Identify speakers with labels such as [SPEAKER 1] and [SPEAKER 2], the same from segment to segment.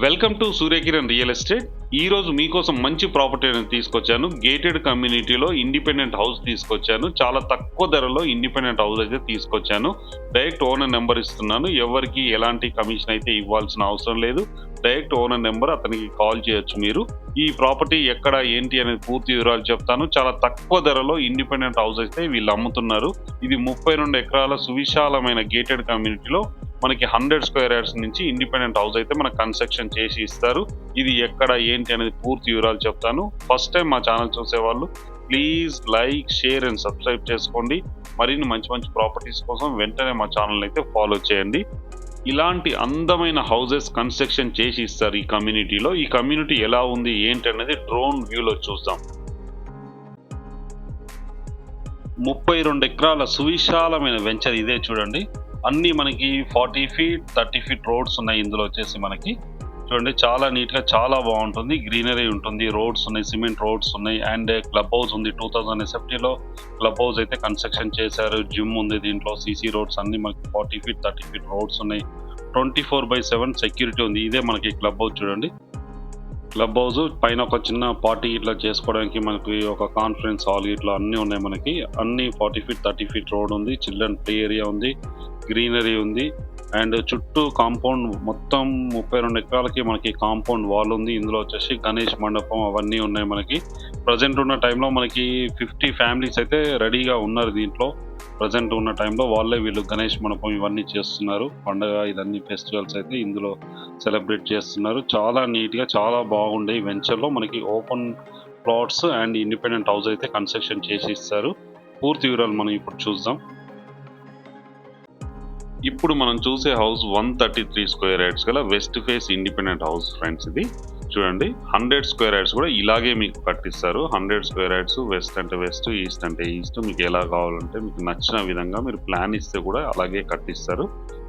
[SPEAKER 1] Welcome to Surya Kiran real estate. ఈ రోజు మీకోసం మంచి ప్రాపర్టీ అనేది తీసుకొచ్చాను. గేటెడ్ కమ్యూనిటీలో ఇండిపెండెంట్ హౌస్ తీసుకొచ్చాను. చాలా తక్కువ ధరలో ఇండిపెండెంట్ హౌస్ అయితే తీసుకొచ్చాను. డైరెక్ట్ ఓనర్ నెంబర్ ఇస్తున్నాను. ఎవరికి ఎలాంటి కమిషన్ అయితే ఇవ్వాల్సిన అవసరం లేదు. డైరెక్ట్ ఓనర్ నెంబర్, అతనికి కాల్ చేయొచ్చు మీరు. ఈ ప్రాపర్టీ ఎక్కడ ఏంటి అనేది పూర్తి వివరాలు చెప్తాను. చాలా తక్కువ ధరలో ఇండిపెండెంట్ హౌస్ అయితే వీళ్ళు అమ్ముతున్నారు. ఇది 32 ఎకరాల సువిశాలమైన గేటెడ్ కమ్యూనిటీలో మనకి 100 స్క్వేర్ యార్డ్స్ నుంచి ఇండిపెండెంట్ హౌస్ అయితే మనకు కన్స్ట్రక్షన్ చేసి ఇస్తారు. ఇది ఎక్కడ ఏంటి అనేది పూర్తి వివరాలు చెప్తాను. ఫస్ట్ టైం మా ఛానల్ చూసేవాళ్ళు please like, share and subscribe చేసుకోండి. మరిన్ని మంచి మంచి ప్రాపర్టీస్ కోసం వెంటనే మా ఛానల్ అయితే ఫాలో చేయండి. ఇలాంటి అందమైన హౌసెస్ కన్స్ట్రక్షన్ చేసి ఇస్తారు ఈ కమ్యూనిటీలో. ఈ కమ్యూనిటీ ఎలా ఉంది ఏంటి అనేది డ్రోన్ వ్యూలో చూద్దాం. 32 ఎకరాల సువిశాలమైన వెంచర్ ఇదే చూడండి. అన్నీ మనకి 40 ఫీట్ 30 ఫీట్ రోడ్స్ ఉన్నాయి. ఇందులో వచ్చేసి మనకి చూడండి చాలా నీట్గా చాలా బాగుంటుంది. గ్రీనరీ ఉంటుంది, రోడ్స్ ఉన్నాయి, సిమెంట్ రోడ్స్ ఉన్నాయి అండ్ క్లబ్ హౌస్ ఉంది. 2000 SFTలో క్లబ్ హౌస్ అయితే కన్స్ట్రక్షన్ చేశారు. జిమ్ ఉంది దీంట్లో. CC రోడ్స్ అన్ని మనకి 40 ఫీట్ 30 ఫీట్ రోడ్స్ ఉన్నాయి. 24/7 సెక్యూరిటీ ఉంది. ఇదే మనకి క్లబ్ హౌస్ చూడండి. క్లబ్ హౌస్ పైన ఒక చిన్న పార్టీ ఇట్లా చేసుకోవడానికి మనకి ఒక కాన్ఫరెన్స్ హాల్ ఇట్లా అన్నీ ఉన్నాయి. మనకి అన్ని 40 ఫీట్ 30 ఫీట్ రోడ్ ఉంది. చిల్డ్రన్ ప్లే ఏరియా ఉంది, గ్రీనరీ ఉంది అండ్ చుట్టూ కాంపౌండ్ మొత్తం 32 ఎకరాలకి మనకి కాంపౌండ్ వాల్ ఉంది. ఇందులో వచ్చేసి గణేష్ మండపం అవన్నీ ఉన్నాయి. మనకి ప్రజెంట్ ఉన్న టైంలో మనకి 50 ఫ్యామిలీస్ అయితే రెడీగా ఉన్నారు దీంట్లో. ప్రజెంట్ ఉన్న టైంలో వాళ్ళే వీళ్ళు గణేష్ మండపం ఇవన్నీ చేస్తున్నారు. పండగ ఇదన్నీ ఫెస్టివల్స్ అయితే ఇందులో సెలబ్రేట్ చేస్తున్నారు. చాలా నీట్గా చాలా బాగుండే ఈ వెంచర్లో మనకి open plots and independent house అయితే కన్స్ట్రక్షన్ చేసి ఇస్తారు. పూర్తి వివరాలు మనం ఇప్పుడు చూద్దాం. ఇప్పుడు మనం చూసే హౌస్ 133 స్క్వేర్ యార్డ్స్ గల west face independent house friends. ఇది చూడండి 100 స్క్వేర్ యార్డ్స్ కూడా ఇలాగే మీకు కట్టిస్తారు. 100 స్క్వేర్ యార్డ్స్, వెస్ట్ అంటే వెస్ట్, ఈస్ట్ అంటే ఈస్ట్, మీకు ఎలా కావాలంటే మీకు నచ్చిన విధంగా మీరు ప్లాన్ ఇస్తే కూడా అలాగే కట్టిస్తారు.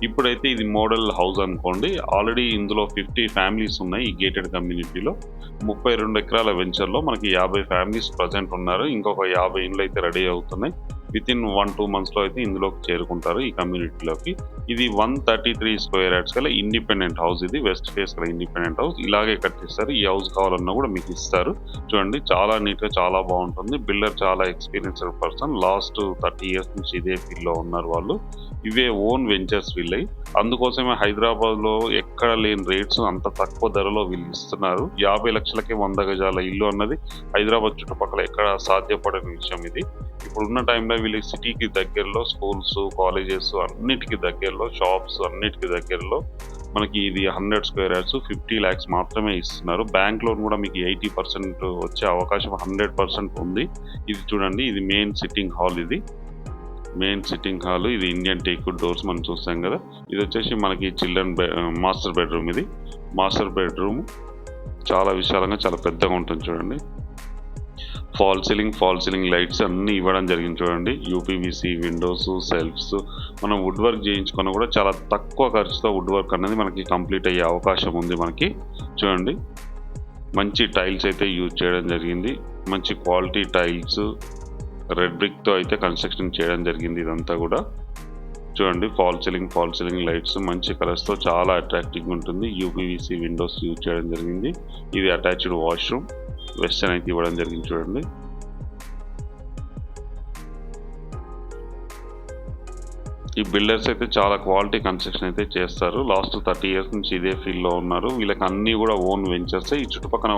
[SPEAKER 1] ఇప్పుడైతే ఇది మోడల్ హౌస్ అనుకోండి. ఆల్రెడీ ఇందులో 50 ఫ్యామిలీస్ ఉన్నాయి. ఈ గేటెడ్ కమ్యూనిటీలో 32 ఎకరాల వెంచర్లో మనకి 50 ఫ్యామిలీస్ ప్రజెంట్ ఉన్నారు. ఇంకొక 50 ఇండ్లు అయితే రెడీ అవుతున్నాయి. వితిన్ 1-2 మంత్స్లో అయితే ఇందులోకి చేరుకుంటారు ఈ కమ్యూనిటీలోకి. ఇది 133 స్క్వేర్ యార్డ్స్ గల ఇండిపెండెంట్ హౌస్. ఇది వెస్ట్ ఫేస్ గల ఇండిపెండెంట్ హౌస్. ఇలాగే కట్టిస్తారు. ఈ హౌస్ కావాలన్నా కూడా మీకు ఇస్తారు. చూడండి చాలా నీట్గా చాలా బాగుంటుంది. బిల్డర్ చాలా ఎక్స్పీరియన్స్డ్ పర్సన్. లాస్ట్ 30 ఇయర్స్ నుంచి ఇదే ఫీల్డ్లో ఉన్నారు వాళ్ళు. ఇవే ఓన్ వెంచర్స్ వీళ్ళవి. అందుకోసమే హైదరాబాద్లో ఎక్కడ లేని రేట్స్ అంత తక్కువ ధరలో వీళ్ళు ఇస్తున్నారు. 50 లక్షలకే 100 గజాల ఇల్లు అన్నది హైదరాబాద్ చుట్టుపక్కల ఎక్కడ సాధ్యపడని విషయం ఇది. ఇప్పుడున్న టైంలో వీళ్ళకి సిటీకి దగ్గరలో స్కూల్స్, కాలేజెస్ అన్నిటికీ దగ్గరలో, షాప్స్ అన్నిటికీ దగ్గరలో మనకి ఇది 100 స్క్వేర్ యార్డ్స్ 50 lakhs మాత్రమే ఇస్తున్నారు. బ్యాంక్ లోన్ కూడా మీకు 80% వచ్చే అవకాశం 100% ఉంది. ఇది చూడండి, ఇది మెయిన్ సిట్టింగ్ హాల్. ఇది మెయిన్ సిట్టింగ్ హాల్. ఇది ఇండియన్ టేక్ డోర్స్ మనం చూస్తాం కదా. ఇది వచ్చేసి మనకి చిల్డ్రన్ మాస్టర్ బెడ్రూమ్. ఇది మాస్టర్ బెడ్రూమ్ చాలా విశాలంగా చాలా పెద్దగా ఉంటుంది. చూడండి ఫాల్ సీలింగ్ లైట్స్ అన్నీ ఇవ్వడం జరిగింది. చూడండి UPVC విండోస్, సెల్ఫ్స్. మనం వుడ్ వర్క్ చేయించుకున్నా కూడా చాలా తక్కువ ఖర్చుతో వుడ్ వర్క్ అనేది మనకి కంప్లీట్ అయ్యే అవకాశం ఉంది. మనకి చూడండి మంచి టైల్స్ అయితే యూజ్ చేయడం జరిగింది. మంచి క్వాలిటీ టైల్స్, రెడ్ బ్రిక్తో అయితే కన్స్ట్రక్షన్ చేయడం జరిగింది. ఇదంతా కూడా చూడండి ఫాల్ సీలింగ్ లైట్స్ మంచి కలర్స్తో చాలా అట్రాక్టివ్గా ఉంటుంది. UPVC విండోస్ యూజ్ చేయడం జరిగింది. ఇది అటాచ్డ్ వాష్రూమ్ వెస్టర్న్ అయితే ఇవ్వడం జరిగింది. చూడండి ఈ బిల్డర్స్ అయితే చాలా క్వాలిటీ కన్స్ట్రక్షన్ అయితే చేస్తారు. లాస్ట్ 30 ఇయర్స్ నుంచి ఇదే ఫీల్డ్లో ఉన్నారు. వీళ్ళకి అన్నీ కూడా ఓన్ వెంచర్స్. ఈ చుట్టుపక్కల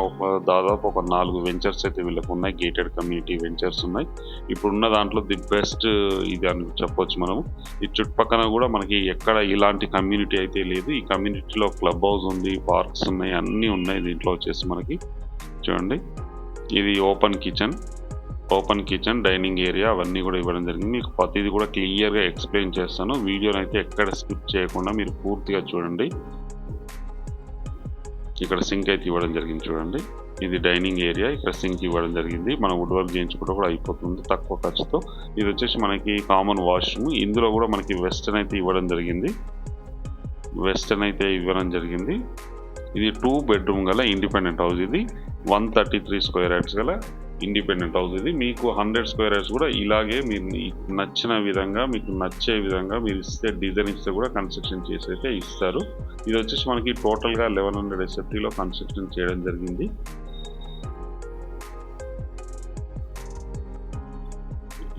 [SPEAKER 1] దాదాపు ఒక 4 వెంచర్స్ అయితే వీళ్ళకి ఉన్నాయి. గేటెడ్ కమ్యూనిటీ వెంచర్స్ ఉన్నాయి. ఇప్పుడున్న దాంట్లో ది బెస్ట్ ఇది అని చెప్పొచ్చు మనము. ఈ చుట్టుపక్కల కూడా మనకి ఎక్కడ ఇలాంటి కమ్యూనిటీ అయితే లేదు. ఈ కమ్యూనిటీలో క్లబ్ హౌస్ ఉంది, పార్క్స్ ఉన్నాయి, అన్నీ ఉన్నాయి. దీంట్లో వచ్చేసి మనకి చూడండి ఇది ఓపెన్ కిచెన్, డైనింగ్ ఏరియా అవన్నీ కూడా ఇవ్వడం జరిగింది. మీకు ప్రతిదీ కూడా క్లియర్గా ఎక్స్ప్లెయిన్ చేస్తాను. వీడియోని అయితే ఎక్కడ స్కిప్ చేయకుండా మీరు పూర్తిగా చూడండి. ఇక్కడ సింక్ అయితే ఇవ్వడం జరిగింది. చూడండి ఇది డైనింగ్ ఏరియా. ఇక్కడ సింక్ ఇవ్వడం జరిగింది. మనం వుడ్ వర్క్ చేయించుకుంటే కూడా అయిపోతుంది తక్కువ ఖర్చుతో. ఇది వచ్చేసి మనకి కామన్ వాష్రూమ్. ఇందులో కూడా మనకి వెస్టర్న్ అయితే ఇవ్వడం జరిగింది. ఇది 2 బెడ్రూమ్ గల ఇండిపెండెంట్ హౌస్. ఇది 133 స్క్వేర్ యార్డ్స్ గల ఇండిపెండెంట్ హౌస్ ఇది. మీకు 100 స్క్వేర్ యార్డ్స్ కూడా ఇలాగే మీరు నచ్చిన విధంగా మీకు నచ్చే విధంగా మీరు ఇస్తే డిజైన్ ఇస్తే కూడా కన్స్ట్రక్షన్ చేసి అయితే ఇస్తారు. ఇది వచ్చేసి మనకి టోటల్గా 1100 SFTలో కన్స్ట్రక్షన్ చేయడం జరిగింది.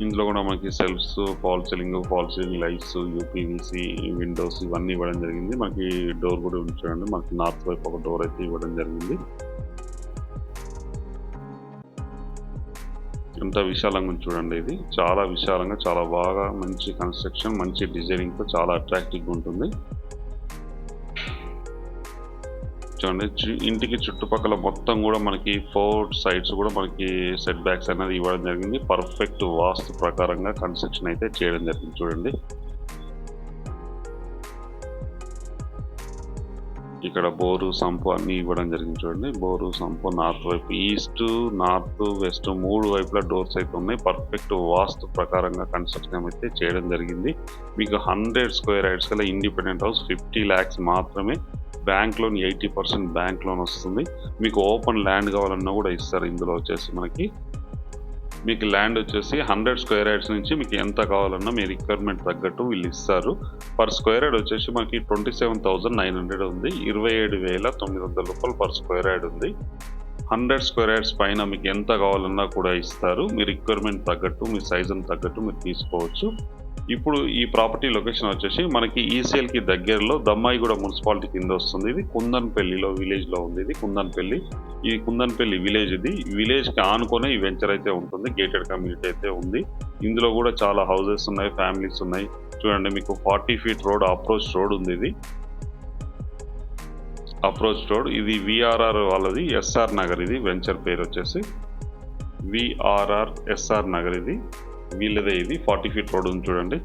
[SPEAKER 1] ఇందులో కూడా మనకి shelves, false ceiling lights, UPVC windows ఇవన్నీ ఇవ్వడం జరిగింది. మనకి డోర్ కూడా ఉంచండి. మనకి నార్త్ వైపు ఒక డోర్ అయితే ఇవ్వడం జరిగింది. ఎంత విశాలంగా చూడండి, ఇది చాలా విశాలంగా చాలా బాగా మంచి కన్స్ట్రక్షన్, మంచి డిజైనింగ్తో చాలా అట్రాక్టివ్గా ఉంటుంది. చూడండి, ఇంటికి చుట్టుపక్కల మొత్తం కూడా మనకి 4 సైడ్స్ కూడా మనకి సెట్ బ్యాక్స్ అనేది ఇవ్వడం జరిగింది. పర్ఫెక్ట్ వాస్తు ప్రకారంగా కన్స్ట్రక్షన్ అయితే చేయడం జరిగింది. చూడండి, ఇక్కడ బోరు, సంపు అన్ని ఇవ్వడం జరిగింది. చూడండి, బోరు, సంపు నార్త్ వైపు, ఈస్ట్, నార్త్, వెస్ట్ 3 వైపులా డోర్స్ అయితే ఉన్నాయి. పర్ఫెక్ట్ వాస్తు ప్రకారంగా కన్స్ట్రక్షన్ అయితే చేయడం జరిగింది. మీకు 100 స్క్వేర్ యార్డ్స్ గల ఇండిపెండెంట్ హౌస్ 50 lakhs మాత్రమే. బ్యాంక్ లోన్ 80% బ్యాంక్ లోన్ వస్తుంది. మీకు ఓపెన్ ల్యాండ్ కావాలన్నా కూడా ఇస్తారు. ఇందులో వచ్చేసి మీకు ల్యాండ్ వచ్చేసి 100 స్క్వేర్ యార్డ్స్ నుంచి మీకు ఎంత కావాలన్నా మీ రిక్వైర్మెంట్ తగ్గట్టు వీళ్ళు ఇస్తారు. పర్ స్క్వేర్ యార్డ్ వచ్చేసి మనకి 27,900 ఉంది. 27,900 రూపాయలు పర్ స్క్వేర్ యార్డ్ ఉంది. 100 స్క్వేర్ యార్డ్స్ పైన మీకు ఎంత కావాలన్నా కూడా ఇస్తారు. మీ రిక్వైర్మెంట్ తగ్గట్టు, మీ సైజుని తగ్గట్టు మీరు తీసుకోవచ్చు. ఇప్పుడు ఈ ప్రాపర్టీ లొకేషన్ వచ్చేసి మనకి ఈసీఎల్కి దగ్గరలో దమ్మాయిగూడ మున్సిపాలిటీ కింద వస్తుంది. ఇది కుందన్పల్లిలో విలేజ్లో ఉంది. ఇది కుందన్పల్లి విలేజ్. ఇది విలేజ్కి ఆనుకొనే ఈ వెంచర్ అయితే ఉంటుంది. గేటెడ్ కమ్యూనిటీ అయితే ఉంది. ఇందులో కూడా చాలా హౌసెస్ ఉన్నాయి, ఫ్యామిలీస్ ఉన్నాయి. చూడండి, మీకు 40 feet రోడ్, అప్రోచ్ రోడ్ ఉంది. ఇది అప్రోచ్ రోడ్. ఇది విఆర్ఆర్ వాళ్ళది, ఎస్ఆర్ నగర్. ఇది వెంచర్ పేరు వచ్చేసి విఆర్ఆర్ ఎస్ఆర్ నగర్. ఇది వీళ్ళదే. ఇది 40 feet రోడ్ ఉంది. చూడండి,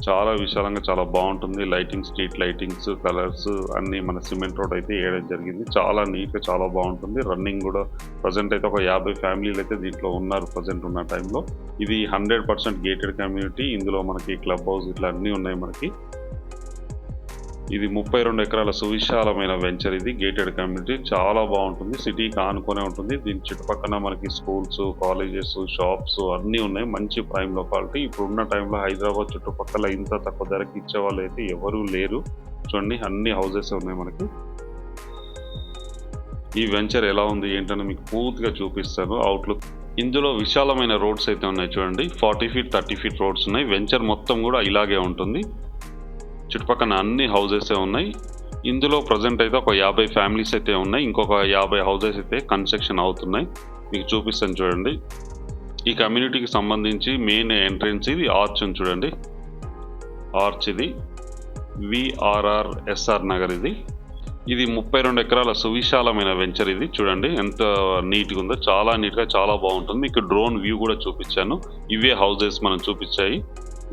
[SPEAKER 1] చాలా విశాలంగా చాలా బాగుంటుంది. లైటింగ్, స్ట్రీట్ లైటింగ్స్, కలర్స్ అన్నీ మన సిమెంట్ రోడ్ అయితే వేయడం జరిగింది. చాలా నీట్గా చాలా బాగుంటుంది. రన్నింగ్ కూడా ప్రజెంట్ అయితే ఒక 50 ఫ్యామిలీలు అయితే దీంట్లో ఉన్నారు ప్రజెంట్ ఉన్న టైంలో. ఇది 100% గేటెడ్ కమ్యూనిటీ. ఇందులో మనకి క్లబ్ హౌస్ ఇట్లా అన్నీ ఉన్నాయి మనకి. ఇది 32 ఎకరాల సువిశాలమైన వెంచర్. ఇది గేటెడ్ కమ్యూనిటీ, చాలా బాగుంటుంది. సిటీకి ఆనుకొనే ఉంటుంది. దీని చుట్టుపక్కల మనకి స్కూల్స్, కాలేజెస్, షాప్స్ అన్నీ ఉన్నాయి. మంచి ప్రైమ్ లొకాలిటీ. ఇప్పుడున్న టైంలో హైదరాబాద్ చుట్టుపక్కల ఇంత తక్కువ ధరకి ఇచ్చే వాళ్ళు అయితే ఎవరూ లేరు. చూడండి, అన్ని హౌసెస్ ఉన్నాయి మనకి. ఈ వెంచర్ ఎలా ఉంది ఏంటని మీకు పూర్తిగా చూపిస్తాను అవుట్లుక్. ఇందులో విశాలమైన రోడ్స్ అయితే ఉన్నాయి. చూడండి, 40 feet 30 feet రోడ్స్ ఉన్నాయి. వెంచర్ మొత్తం కూడా ఇలాగే ఉంటుంది. చుట్టుపక్కల అన్ని హౌసెసే ఉన్నాయి. ఇందులో ప్రజెంట్ అయితే ఒక 50 ఫ్యామిలీస్ అయితే ఉన్నాయి. ఇంకొక 50 హౌసెస్ అయితే కన్స్ట్రక్షన్ అవుతున్నాయి. మీకు చూపిస్తాను చూడండి. ఈ కమ్యూనిటీకి సంబంధించి మెయిన్ ఎంట్రెన్స్ ఇది ఆర్చ్ ఉంది. చూడండి, ఆర్చ్. ఇది విఆర్ఆర్ ఎస్ఆర్ నగర్. ఇది 32 ఎకరాల సువిశాలమైన వెంచర్. ఇది చూడండి ఎంత నీట్గా ఉందో. చాలా నీట్గా చాలా బాగుంటుంది. మీకు డ్రోన్ వ్యూ కూడా చూపించాను. ఇవే హౌసెస్ మనం చూపించాయి,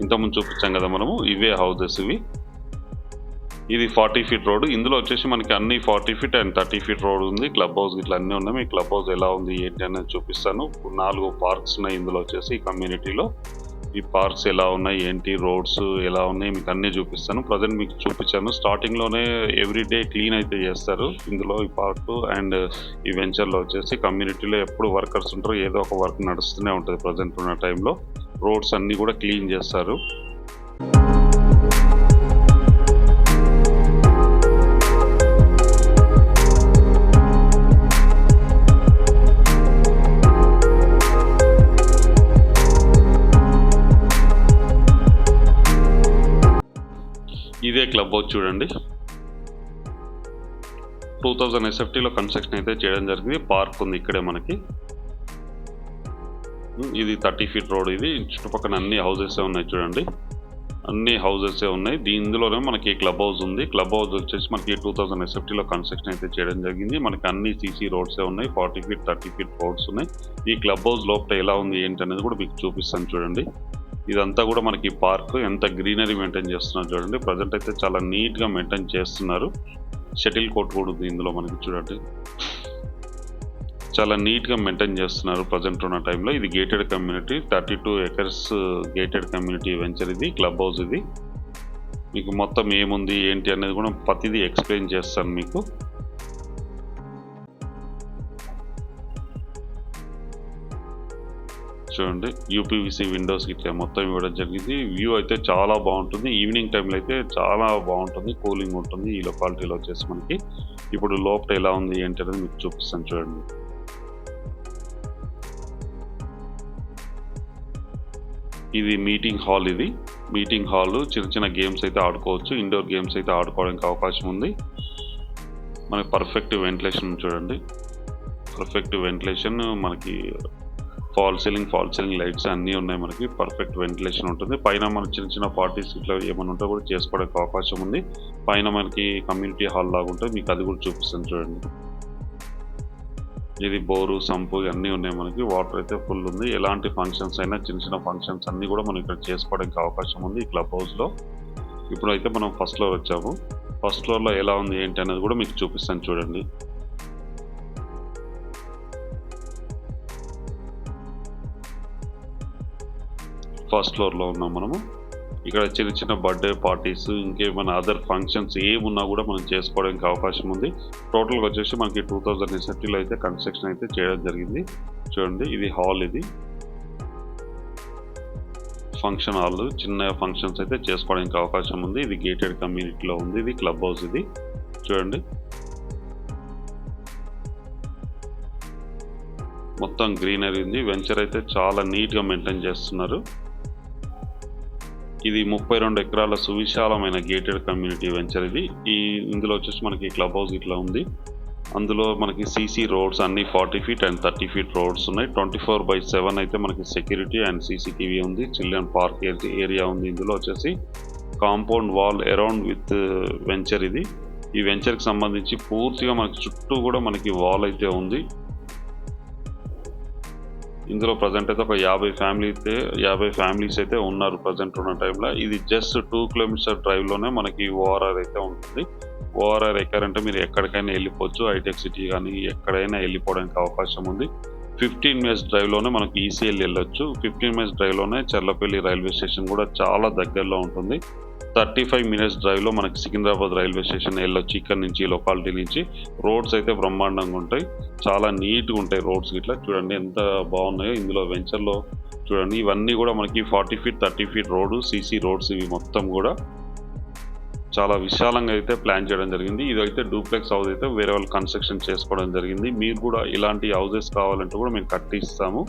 [SPEAKER 1] ఇంతకుముందు చూపించాం కదా మనము. ఇవే హౌసెస్ ఇవి. ఇది 40 feet రోడ్. ఇందులో వచ్చేసి మనకి అన్ని 40 feet అండ్ 30 feet రోడ్ ఉంది. క్లబ్ హౌస్ ఇట్లా అన్నీ ఉన్నాయి. మీ క్లబ్ హౌస్ ఎలా ఉంది ఏంటి అనేది చూపిస్తాను. 4 పార్క్స్ ఉన్నాయి ఇందులో వచ్చేసి. ఈ కమ్యూనిటీలో ఈ పార్క్స్ ఎలా ఉన్నాయి ఏంటి, రోడ్స్ ఎలా ఉన్నాయి మీకు అన్నీ చూపిస్తాను. ప్రజెంట్ మీకు చూపించాను. స్టార్టింగ్లోనే ఎవ్రీడే క్లీన్ అయితే చేస్తారు ఇందులో ఈ పార్క్ అండ్ ఈ వెంచర్లో వచ్చేసి. కమ్యూనిటీలో ఎప్పుడు వర్కర్స్ ఉంటారు, ఏదో ఒక వర్క్ నడుస్తూనే ఉంటుంది ప్రజెంట్ ఉన్న టైంలో. రోడ్స్ అన్నీ కూడా క్లీన్ చేస్తారు. ఇదే క్లబ్ హౌస్. చూడండి, 2000 SFTలో కన్స్ట్రక్షన్ అయితే చేయడం జరిగింది. పార్క్ ఉంది ఇక్కడే మనకి. ఇది 30 feet రోడ్. ఇది చుట్టుపక్కల అన్ని హౌసెసే ఉన్నాయి. చూడండి, అన్ని హౌసెసే ఉన్నాయి. ఇందులోనే మనకి క్లబ్ హౌస్ ఉంది. క్లబ్ హౌస్ వచ్చేసి మనకి 2000 SFTలో కన్స్ట్రక్షన్ అయితే చేయడం జరిగింది. మనకి అన్ని CC రోడ్సే ఉన్నాయి. 40 feet 30 feet రోడ్స్ ఉన్నాయి. ఈ క్లబ్ హౌస్ లోపల ఎలా ఉంది ఏంటి అనేది కూడా మీకు చూపిస్తాను. చూడండి, ఇదంతా కూడా మనకి పార్క్. ఎంత గ్రీనరీ మెయింటైన్ చేస్తున్నారు చూడండి. ప్రజెంట్ అయితే చాలా నీట్గా మెయింటైన్ చేస్తున్నారు. షటిల్ కోర్ట్ కూడా ఉంది ఇందులో మనకి. చూడండి, చాలా నీట్గా మెయింటైన్ చేస్తున్నారు ప్రజెంట్ ఉన్న టైంలో. ఇది gated community, 32 acres gated community venture. ఇది క్లబ్ హౌస్. ఇది మీకు మొత్తం ఏముంది ఏంటి అనేది కూడా ప్రతిదీ ఎక్స్ప్లెయిన్ చేస్తాను మీకు. చూడండి యూపీవీసీ విండోస్ ఇట్లా మొత్తం ఇవ్వడం జరిగింది. వ్యూ అయితే చాలా బాగుంటుంది. ఈవినింగ్ టైంలో అయితే చాలా బాగుంటుంది, కూలింగ్ ఉంటుంది ఈ లొకాలిటీలో వచ్చేసి మనకి. ఇప్పుడు లోపల ఎలా ఉంది ఏంటి అనేది మీకు చూపిస్తాను చూడండి. ఇది మీటింగ్ హాల్. ఇది మీటింగ్ హాల్. చిన్న చిన్న గేమ్స్ అయితే ఆడుకోవచ్చు, ఇండోర్ గేమ్స్ అయితే ఆడుకోవడానికి అవకాశం ఉంది. మనకి పర్ఫెక్ట్ వెంటిలేషన్ చూడండి, పర్ఫెక్ట్ వెంటిలేషన్. మనకి ఫాల్ సీలింగ్ లైట్స్ అన్నీ ఉన్నాయి. మనకి పర్ఫెక్ట్ వెంటిలేషన్ ఉంటుంది. పైన మనకి చిన్న చిన్న పార్టీస్ ఇట్లా ఏమైనా ఉంటే కూడా చేసుకోవడానికి అవకాశం ఉంది. పైన మనకి కమ్యూనిటీ హాల్ లాగా ఉంటుంది, మీకు అది కూడా చూపిస్తాను చూడండి. ఇది బోరు, సంపు అన్నీ ఉన్నాయి. మనకి వాటర్ అయితే ఫుల్ ఉంది. ఎలాంటి ఫంక్షన్స్ అయినా చిన్న చిన్న ఫంక్షన్స్ అన్నీ కూడా మనం ఇక్కడ చేసుకోవడానికి అవకాశం ఉంది ఈ క్లబ్ హౌస్లో. ఇప్పుడైతే మనం ఫస్ట్ ఫ్లోర్ వచ్చాము. ఫస్ట్ ఫ్లోర్లో ఎలా ఉంది ఏంటి అనేది కూడా మీకు చూపిస్తాను చూడండి. ఫస్ట్ ఫ్లోర్లో ఉన్నాం మనము. ఇక్కడ చిన్న చిన్న బర్త్డే పార్టీస్, ఇంకేమైనా అదర్ ఫంక్షన్స్ ఏమున్నా కూడా మనం చేసుకోవడానికి అవకాశం ఉంది. టోటల్గా వచ్చేసి మనకి 2030లో అయితే కన్స్ట్రక్షన్ అయితే చేయడం జరిగింది. చూడండి ఇది హాల్, ఇది ఫంక్షన్ హాల్. చిన్న ఫంక్షన్స్ అయితే చేసుకోవడానికి అవకాశం ఉంది. ఇది గేటెడ్ కమ్యూనిటీలో ఉంది. ఇది క్లబ్ హౌస్. ఇది చూడండి మొత్తం గ్రీనరీ ఉంది. వెంచర్ అయితే చాలా నీట్గా మెయింటైన్ చేస్తున్నారు. ఇది 32 ఎకరాల సువిశాలమైన గేటెడ్ కమ్యూనిటీ వెంచర్. ఇది ఇందులో వచ్చేసి మనకి క్లబ్ హౌస్ ఇట్లా ఉంది. అందులో మనకి సీసీ రోడ్స్ అన్ని 40 ఫీట్ అండ్ 30 ఫీట్ రోడ్స్ ఉన్నాయి. 24/7 అయితే మనకి సెక్యూరిటీ అండ్ సీసీటీవీ ఉంది. చిల్డ్రన్ పార్క్ ఏరియా ఉంది. ఇందులో వచ్చేసి compound wall around with venture. ఇది ఈ వెంచర్కి సంబంధించి పూర్తిగా మనకి చుట్టూ కూడా మనకి వాల్ అయితే ఉంది. ఇందులో ప్రజెంట్ అయితే ఒక 50 ఫ్యామిలీస్ అయితే ఉన్నారు ప్రజెంట్ ఉన్న టైంలో. ఇది జస్ట్ 2 కిలోమీటర్ డ్రైవ్లోనే మనకి ఓఆర్ఆర్ అయితే ఉంటుంది. ఓఆర్ఆర్ ఎక్కారంటే మీరు ఎక్కడికైనా వెళ్ళిపోవచ్చు. హైటెక్ సిటీ కానీ ఎక్కడైనా వెళ్ళిపోవడానికి అవకాశం ఉంది. 15 మినిట్స్ డ్రైవ్లోనే మనకి ఈసీఎల్ వెళ్ళొచ్చు. 15 మినిట్స్ డ్రైవ్లోనే చర్లపల్లి రైల్వే స్టేషన్ కూడా చాలా దగ్గరలో ఉంటుంది. 35 మినిట్స్ డ్రైవ్లో మనకి సికింద్రాబాద్ రైల్వే స్టేషన్ వెళ్ళొచ్చు. ఇక్కడ నుంచి లొకాలిటీ నుంచి రోడ్స్ అయితే బ్రహ్మాండంగా ఉంటాయి, చాలా నీట్గా ఉంటాయి రోడ్స్. ఇట్లా చూడండి ఎంత బాగున్నాయో ఇందులో వెంచర్లో. చూడండి ఇవన్నీ కూడా మనకి 40 feet 30 feet road, CC roads. ఇవి మొత్తం కూడా చాలా విశాలంగా అయితే ప్లాన్ చేయడం జరిగింది. ఇదైతే డూప్లెక్స్ హౌస్ అయితే వేరే వాళ్ళు కన్స్ట్రక్షన్ చేసుకోవడం జరిగింది. మీరు కూడా ఇలాంటి హౌసెస్ కావాలంటే కూడా మేము కట్టిస్తాము.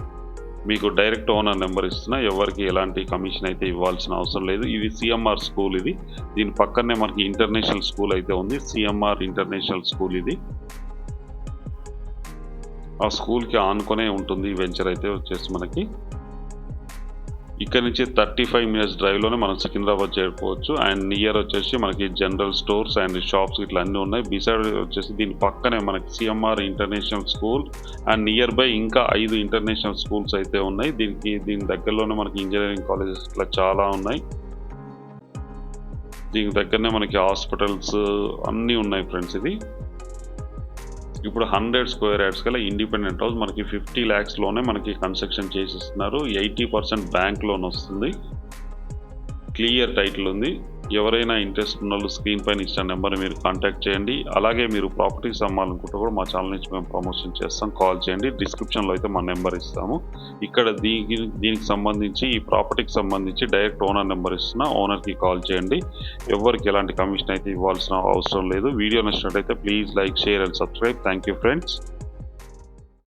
[SPEAKER 1] మీకు డైరెక్ట్ ఓనర్ నెంబర్ ఇస్తున్నా. ఎవరికి ఎలాంటి కమిషన్ అయితే ఇవ్వాల్సిన అవసరం లేదు. ఇది సిఎంఆర్ స్కూల్. ఇది దీని పక్కనే మనకి ఇంటర్నేషనల్ స్కూల్ అయితే ఉంది, సిఎంఆర్ ఇంటర్నేషనల్ స్కూల్. ఇది ఆ స్కూల్కి ఆనుకొనే ఉంటుంది ఈ వెంచర్ అయితే వచ్చేసి మనకి. ఇక్కడ నుంచి 35 మినిట్స్ డ్రైవ్లోనే మనం సికింద్రాబాద్ చేరుకోవచ్చు. అండ్ నియర్ వచ్చేసి మనకి జనరల్ స్టోర్స్ అండ్ షాప్స్ ఇట్లా అన్నీ ఉన్నాయి. బిసైడ్ వచ్చేసి దీని పక్కనే మనకి CMR international school and near by ఇంకా 5 ఇంటర్నేషనల్ స్కూల్స్ అయితే ఉన్నాయి. దీని దగ్గరలోనే మనకి ఇంజనీరింగ్ కాలేజెస్ ఇట్లా చాలా ఉన్నాయి. దీని దగ్గరనే మనకి హాస్పిటల్స్ అన్నీ ఉన్నాయి ఫ్రెండ్స్. ఇది ఇప్పుడు 100 స్క్వేర్ యార్డ్స్ గల ఇండిపెండెంట్ హౌస్ మనకి 50 lakhsలోనే మనకి కన్స్ట్రక్షన్ చేసిస్తున్నారు. 80% బ్యాంక్ లోన్ వస్తుంది. క్లియర్ టైటిల్ ఉంది. ఎవరైనా ఇంట్రెస్ట్ ఉన్న వాళ్ళు స్క్రీన్ పైన ఇచ్చిన నెంబర్ మీరు కాంటాక్ట్ చేయండి. అలాగే మీరు ప్రాపర్టీస్ అమ్మాలనుకుంటే కూడా మా ఛానల్ నుంచి మేము ప్రమోషన్ చేస్తాం, కాల్ చేయండి. డిస్క్రిప్షన్లో అయితే మా నెంబర్ ఇస్తాము. ఇక్కడ దీనికి సంబంధించి ఈ ప్రాపర్టీకి సంబంధించి డైరెక్ట్ ఓనర్ నెంబర్ ఇస్తున్నా, ఓనర్కి కాల్ చేయండి. ఎవరికి ఎలాంటి కమిషన్ అయితే ఇవ్వాల్సిన అవసరం లేదు. వీడియో నచ్చినట్లయితే please like, share and subscribe. Thank you friends.